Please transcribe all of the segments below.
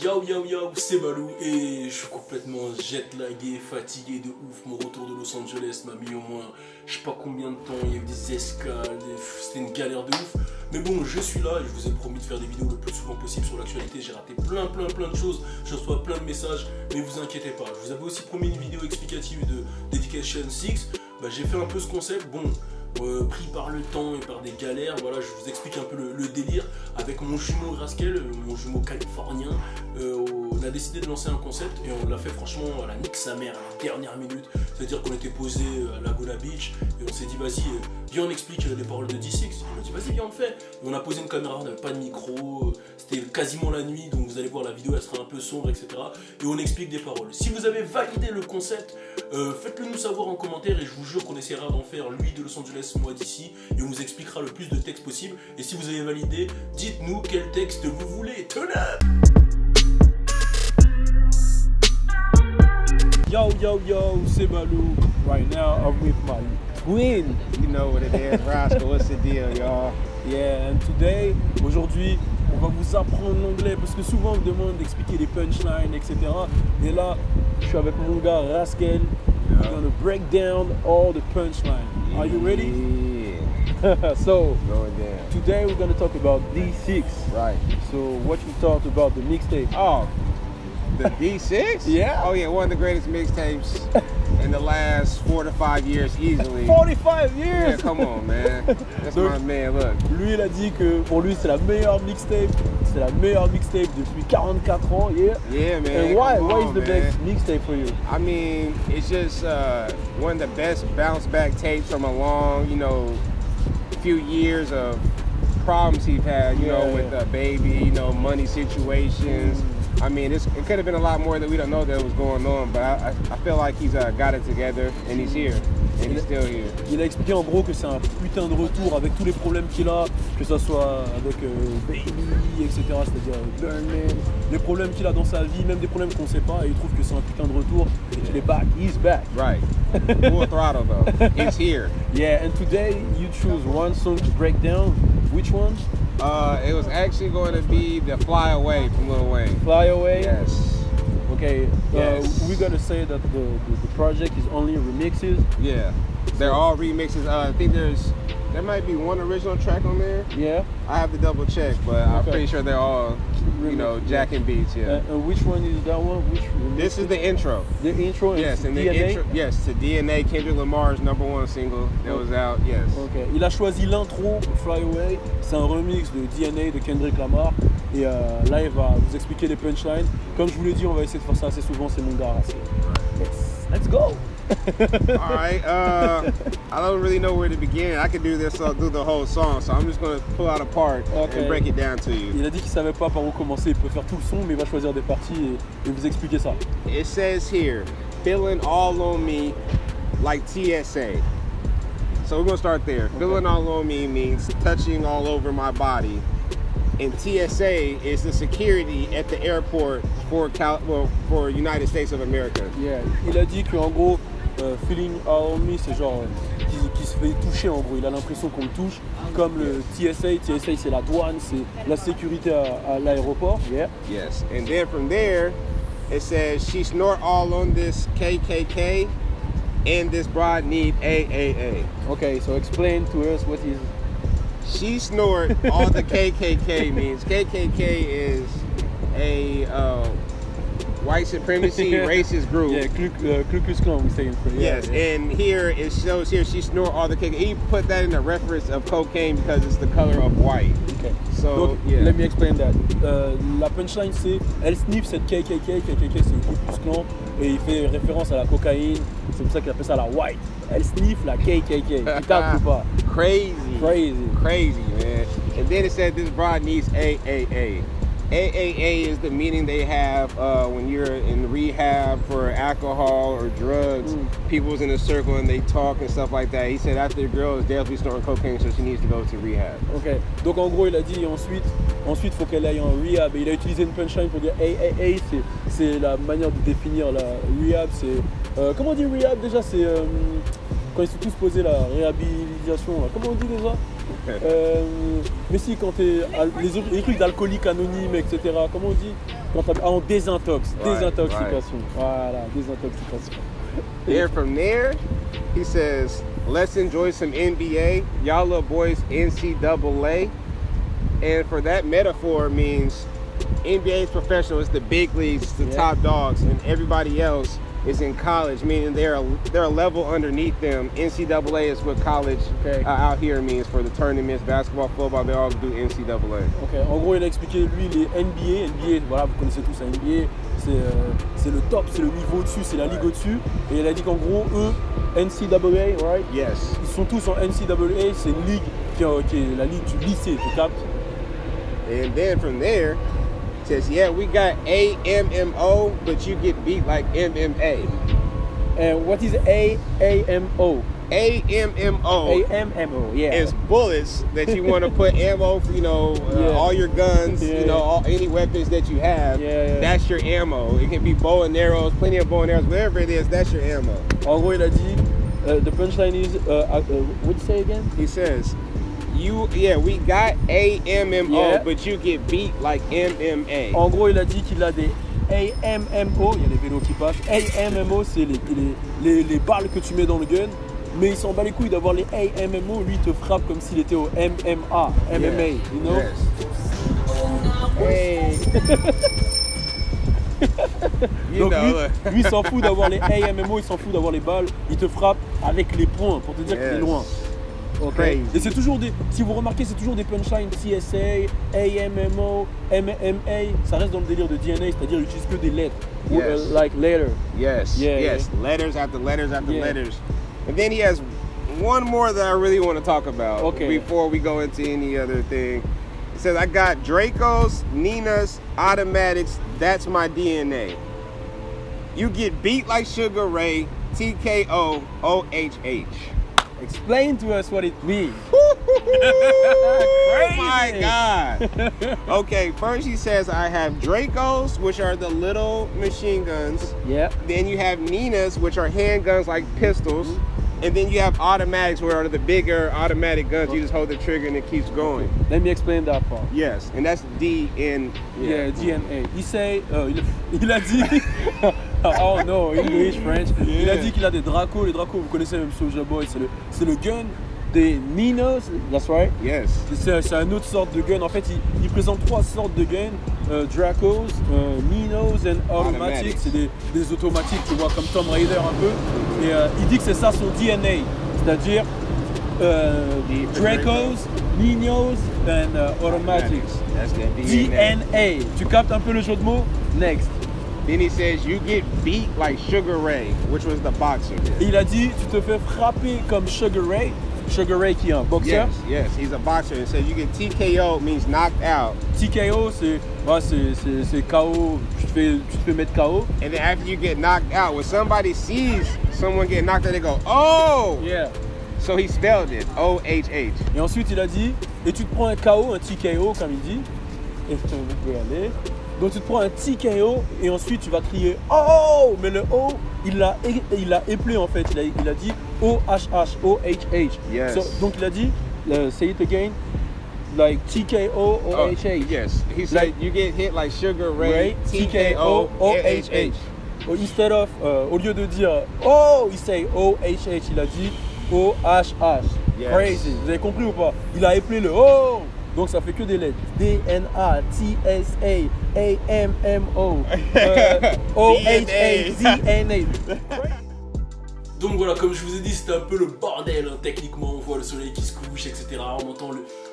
Yo, c'est Balou et je suis complètement jet-lagué, fatigué de ouf. Mon retour de Los Angeles m'a mis au moins je sais pas combien de temps, il y a eu des escales, c'était une galère de ouf. Mais bon, je suis là et je vous ai promis de faire des vidéos le plus souvent possible sur l'actualité. J'ai raté plein de choses, je reçois plein de messages, mais vous inquiétez pas. Je vous avais aussi promis une vidéo explicative de Dedication 6. J'ai fait un peu ce concept, pris par le temps et par des galères, voilà, je vous explique un peu le délire. Avec mon jumeau Raskel, mon jumeau californien, on a décidé de lancer un concept et on l'a fait franchement à la nique sa mère, à la dernière minute. C'est-à-dire qu'on était posé à Laguna Beach et on s'est dit vas-y, viens on explique les paroles de D6. On a dit vas-y viens on le fait. Et on a posé une caméra, on n'avait pas de micro, c'était quasiment la nuit, donc vous allez voir la vidéo elle sera un peu sombre, etc. Et on explique des paroles. Si vous avez validé le concept, faites-le nous savoir en commentaire et je vous jure qu'on essaiera d'en faire lui de Los Angeles, moi d'ici, et on vous expliquera le plus de textes possible. Et si vous avez validé, dites-nous quel texte vous voulez. Turn up! Yo, c'est Balou. Right now, I'm with my twin. You know what it is, Rascal, what's the deal, y'all? Yeah, and today, aujourd'hui, on va vous apprendre l'anglais parce que souvent on me demande d'expliquer les punchlines, etc. Et là, je suis avec mon gars Rascal. We're gonna break down all the punchlines. Are you ready? Yeah. So, Going down. today we're gonna talk about D6. Right. So, what you thought about the mixtape? Oh, the D6? Yeah. Oh, yeah, one of the greatest mixtapes in the last 4 to 5 years, easily. 45 years! Yeah, come on, man. That's Donc, my man, look. Lui, il a dit que pour lui, c'est la meilleure mixtape. C'est la meilleure mixtape depuis 44 ans. Yeah. Yeah, man. And why? Come Why on, is the man. best mixtape for you? I mean, it's just one of the best bounce back tapes from a long, few years of problems he's had, with baby, money situations. I mean, it could have been a lot more that we don't know that was going on, but I feel like he's got it together and he's here. And he's still here. Il a expliqué en gros que c'est un putain de retour avec tous les problèmes qu'il a, que ça soit avec Baby, etc. C'est-à-dire Burnman, les problèmes qu'il a dans sa vie, même des problèmes qu'on sait pas, et il trouve que c'est un putain de retour et qu'il est back. He's back. Right. Full throttle though. He's here. Yeah, and today you choose one song to break down. Which one? It was actually going to be the Fly Away from Lil Wayne. Fly Away? Yes. Okay, Yes. we're gonna say that the project is only remixes. Yeah. They're all remixes. I think there might be one original track on there. Yeah. I have to double check, but I'm pretty sure they're all, Jack and beats, yeah. And which one is that one? Which This is the intro. The intro? Yes, and the DNA? intro, yes, to DNA, Kendrick Lamar's #1 single that was out, yes. Ok, il a choisi l'intro pour Fly Away, c'est un remix de DNA de Kendrick Lamar et là il va vous expliquer les punchlines. Comme je vous l'ai dit, on va essayer de faire ça assez souvent, c'est mon gars. Let's go! Alright, I don't really know where to begin. I could do this, do the whole song, so I'm just going to pull out a part and break it down to you. Il a dit qu'il savait pas par où commencer, il peut faire tout le son, mais il va choisir des parties et vous expliquer ça. It says here, feeling all on me like TSA. So we're going to start there. Okay. Feeling all on me means touching all over my body. And TSA is the security at the airport for United States of America. Yeah. Il a dit qu'en gros, feeling all on me, c'est genre qui se fait toucher en gros. Il a l'impression qu'on le touche, comme le TSA. TSA, c'est la douane, c'est la sécurité à l'aéroport. Yeah. Yes. And then from there, it says she snort all on this KKK, and this broad need AAA. Okay, so explain to us what is. She snort all the KKK means. KKK is a white supremacy racist group. Yeah, Ku Klux Klan we say in French. Yes, yeah. And here it shows here she snort all the KKK. He put that in a reference of cocaine because it's the color of white. Okay. So donc, yeah. Let me explain that. La punchline c'est elle sniff cette KKK. KKK c'est Ku Klux Klan et il fait référence à la cocaïne. C'est pour ça qu'il appelle ça la white. Elle sniff la KKK. Tu tapes ou pas? Crazy, man. And then it said this broad needs AAA. AAA is the meaning they have when you're in rehab for alcohol or drugs. People's in a circle and they talk and stuff like that. He said after the girl is definitely snorting cocaine, so she needs to go to rehab. Ok, donc en gros il a dit ensuite faut qu'elle aille en rehab. Et il a utilisé une punchline pour dire AAA, c'est la manière de définir la rehab. C'est comment on dit rehab déjà? C'est quand ils sont tous posés la réhabilitation. Là. Comment on dit déjà? Mais si, quand t'es les trucs d'alcooliques anonymes, etc. Comment on dit? En désintox. Right, Désintoxication. Voilà, désintoxication. Then from there, he says, let's enjoy some NBA. Y'all little boys NCAA. And for that metaphor means NBA is professional, it's the big leagues, it's the top dogs, and everybody else is in college, meaning they're a level underneath them. NCAA is what college out here means for the tournaments, basketball, football, they all do NCAA. Ok, en gros il a expliqué lui les NBA, voilà vous connaissez tous la NBA, c'est le top, c'est le niveau au-dessus, c'est la ligue au-dessus. Et il a dit qu'en gros eux, NCAA, right? Yes. Ils sont tous en NCAA, c'est une ligue qui est la ligue du lycée, tu captes? And then from there, it says, yeah, we got AMMO, but you get beat like MMA. And what is AMMO? AMMO. AMMO, yeah. It's bullets that you want to put ammo for, all your guns, any weapons that you have. Yeah. That's your ammo. It can be bow and arrows, plenty of bow and arrows, whatever it is, that's your ammo. En gros, il a dit, the punchline is, what did you say again? He says, we got AMMO, but you get beat like MMA. En gros, il a dit qu'il a des AMMO, il y a les vélos qui passent. AMMO, c'est les balles que tu mets dans le gun. Mais il s'en bat les couilles d'avoir les AMMO. Lui, il te frappe comme s'il était au MMA, you know? Yes. Hey. Donc lui il s'en fout d'avoir les AMMO, il s'en fout d'avoir les balles. Il te frappe avec les poings pour te dire qu'il est loin. Okay. Et c'est toujours si vous remarquez, c'est toujours des punchlines CSA, AMMO, MMA. Ça reste dans le délire de DNA, c'est-à-dire ils utilisent que des lettres. Like letter. Yes. Letters after letters after letters. And then he has one more that I really want to talk about before we go into any other thing. It says, I got Dracos, Ninas, automatics, that's my DNA. You get beat like Sugar Ray, TKO, OHH. Explain to us what it means. Oh my God. Okay, first he says I have Dracos, which are the little machine guns. Yeah. Then you have Ninas, which are handguns like pistols. And then you have automatics, where are the bigger automatic guns. You just hold the trigger and it keeps going. Let me explain that part. Yes, and that's DNA. Yeah, DNA. Il say, il a dit, oh no, English, French. Il a dit qu'il a des Dracos. Les Dracos, vous connaissez même Soulja Boy, c'est le gun des Ninos, that's right? Yes. C'est une autre sorte de gun. En fait, il présente trois sortes de guns. Dracos, Ninos et Automatics. C'est des automatiques, tu vois, comme Tomb Raider un peu. Et il dit que c'est ça son DNA. C'est-à-dire Dracos, Ninos et Automatics. That's the DNA. Tu captes un peu le jeu de mots? Next. Then he says you get beat like Sugar Ray, which was the boxer. Et il a dit tu te fais frapper comme Sugar Ray. Sugar Ray qui est un boxeur. Yes, he's a boxer. It says you get TKO, means knocked out. TKO c'est KO, tu te fais mettre KO. And then after you get knocked out, when somebody sees someone get knocked out, they go, oh! Yeah. So he spelled it, O-H-H. Et ensuite il a dit, et tu te prends un KO, un TKO comme il dit. Et vous pouvez aller. Donc tu te prends un TKO et ensuite tu vas crier oh, mais le O il l'a éplé en fait, il a dit O-H-H, O-H-H. Yes. So, donc il a dit, say it again, like TKO, O-H-H. Yes, he said you get hit like Sugar Ray, TKO, O-H-H. Instead of, au lieu de dire oh, il say O-H-H, il a dit O-H-H. Yes. Crazy, vous avez compris ou pas? Il a éplé le O. Donc ça fait que des lettres. D-N-A, T-S-A, A-M-M-O, O-H-A, Z-N-A. Donc voilà, comme je vous ai dit, c'était un peu le bordel, hein. Techniquement, on voit le soleil qui se couche, etc. On entend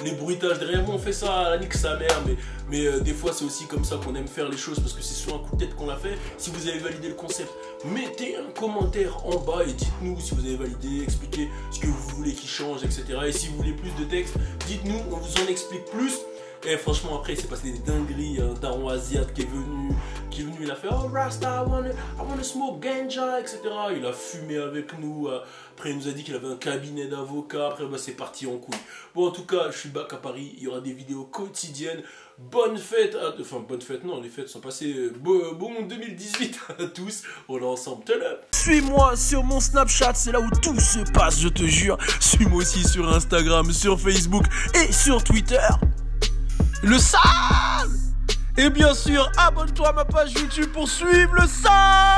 les bruitages derrière. Bon, on fait ça à la nique sa mère, mais des fois c'est aussi comme ça qu'on aime faire les choses parce que c'est sur un coup de tête qu'on l'a fait. Si vous avez validé le concept, mettez un commentaire en bas et dites-nous si vous avez validé, expliquez ce que vous voulez qu'il change, etc. Et si vous voulez plus de texte, dites-nous, on vous en explique plus. Et franchement, après, il s'est passé des dingueries. Un daron asiate qui est venu, il a fait oh Rasta, I wanna smoke ganja, etc. Il a fumé avec nous. Après, il nous a dit qu'il avait un cabinet d'avocats. Après, bah, c'est parti en couille. Bon, en tout cas, je suis back à Paris. Il y aura des vidéos quotidiennes. Bonne fête, enfin, bonne fête, non, les fêtes sont passées. Bon 2018 à tous. On est ensemble. Suis-moi sur mon Snapchat, c'est là où tout se passe, je te jure. Suis-moi aussi sur Instagram, sur Facebook et sur Twitter. Le sale! Et bien sûr, abonne-toi à ma page YouTube pour suivre le sang.